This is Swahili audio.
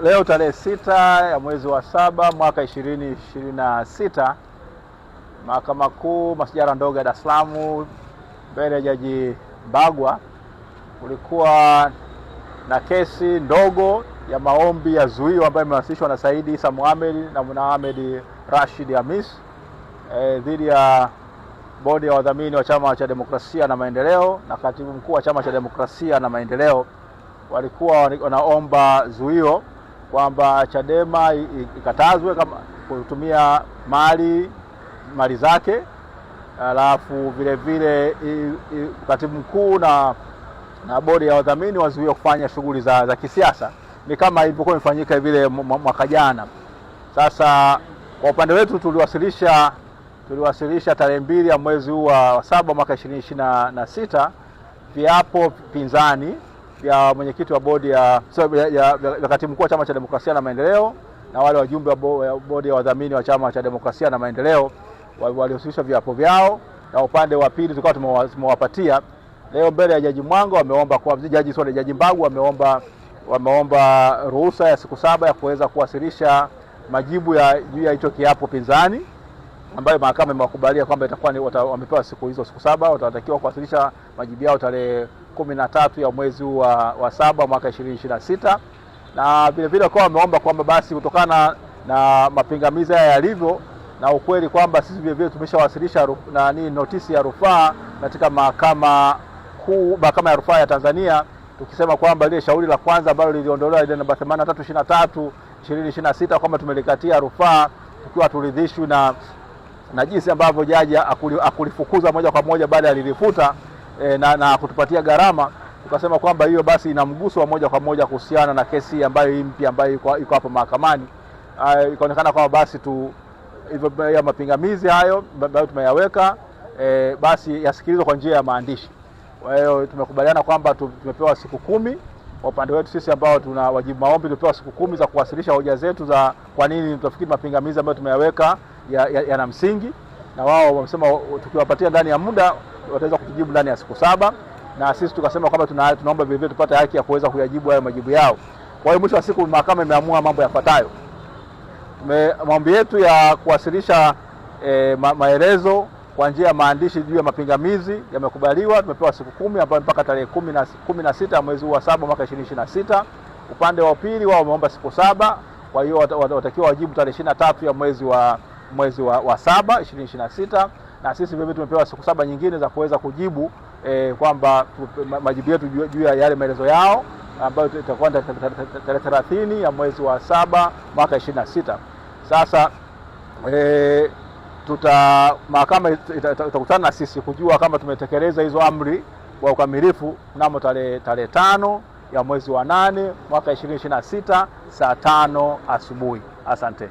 Leo tarehe 6 ya mwezi wa 7 mwaka 2026, Mahakama Kuu Masjala ndogo ya Dar es Salaam mbele ya Jaji Mbagwa kulikuwa na kesi ndogo ya maombi ya zuio ambayo imewasilishwa na Said Issa Mohamed na Mohamed Rashid Hamis dhidi ya bodi ya wadhamini wa Chama cha Demokrasia na Maendeleo na katibu mkuu wa Chama cha Demokrasia na Maendeleo. Walikuwa wanaomba zuio kwamba Chadema ikatazwe kama kutumia mali zake, alafu vile vile katibu mkuu na bodi ya wadhamini wazuie kufanya shughuli za kisiasa, ni kama ilivyokuwa imefanyika vile mwaka jana. Sasa kwa upande wetu tuliwasilisha tarehe 2 ya mwezi huu wa 7 mwaka 2026 viapo pinzani vya mwenyekiti wa bodi ya katibu mkuu wa Chama cha Demokrasia na Maendeleo na wale wajumbe wa bodi ya wadhamini wa Chama cha Demokrasia na Maendeleo waliwasilisha viapo vyao, na upande wa pili tulikuwa tumewapatia. Leo mbele ya Jaji Mwanga wameomba kwa Jaji Mbagwa wameomba ruhusa ya siku 7 ya kuweza kuwasilisha majibu juu ya hicho kiapo pinzani, ambayo mahakama imewakubalia kwamba itakuwa wamepewa siku 7, watatakiwa kuwasilisha majibu yao tarehe 13 ya mwezi wa 7 mwaka 2026. Na vile vile kwa wameomba kwamba basi kutokana na mapingamizi haya yalivyo na ukweli kwamba sisi vile vile tumeshawasilisha notisi ya rufaa katika mahakama ya rufaa ya Tanzania, tukisema kwamba ile shauri la kwanza ambalo liliondolewa ile namba 83/2026 kwamba tumelikatia rufaa tukiwa turidhishwi na jinsi ambavyo jaji akulifukuza moja kwa moja baada ya lilifuta na kutupatia gharama. Tukasema kwamba hiyo basi ina mguso wa moja kwa moja kuhusiana na kesi ambayo hii mpya ambayo iko hapa mahakamani. Ikaonekana kwamba basi hivyo ya mapingamizi hayo ambayo tumeyaweka basi yasikilizwe kwa njia ya maandishi. Kwa hiyo tumekubaliana kwamba tumepewa siku 10 kwa upande wetu sisi ambao tuna wajibu maombi, tumepewa siku 10 za kuwasilisha hoja zetu za kwa nini tunafikiri mapingamizi ambayo tumeyaweka yana msingi, na wao wamesema tukiwapatia ndani ya muda wataweza kutujibu ndani ya siku 7, na sisi tukasema kwamba tunaomba vile vile tupate haki ya kuweza kuyajibu hayo majibu yao. Kwa hiyo mwisho wa siku mahakama imeamua mambo yafuatayo. Maombi yetu ya kuwasilisha maelezo kwa njia ya maandishi juu ya mapingamizi yamekubaliwa, tumepewa siku 10 ambayo mpaka tarehe 16 mwezi wa 7 mwaka 2026. Upande wa pili wao wameomba siku 7, kwa hiyo watakiwa wajibu tarehe 23 ya mwezi wa 7 2026, na sisi vile tumepewa siku 7 nyingine za kuweza kujibu kwamba majibu yetu juu ya yale maelezo yao ambayo itakuwa tarehe 30 ya mwezi wa 7 mwaka 26. Sasa mahakama itakutana na sisi kujua kama tumetekeleza hizo amri kwa ukamilifu mnamo tarehe 5 ya mwezi wa 8 mwaka 2026 saa 5 asubuhi. Asante.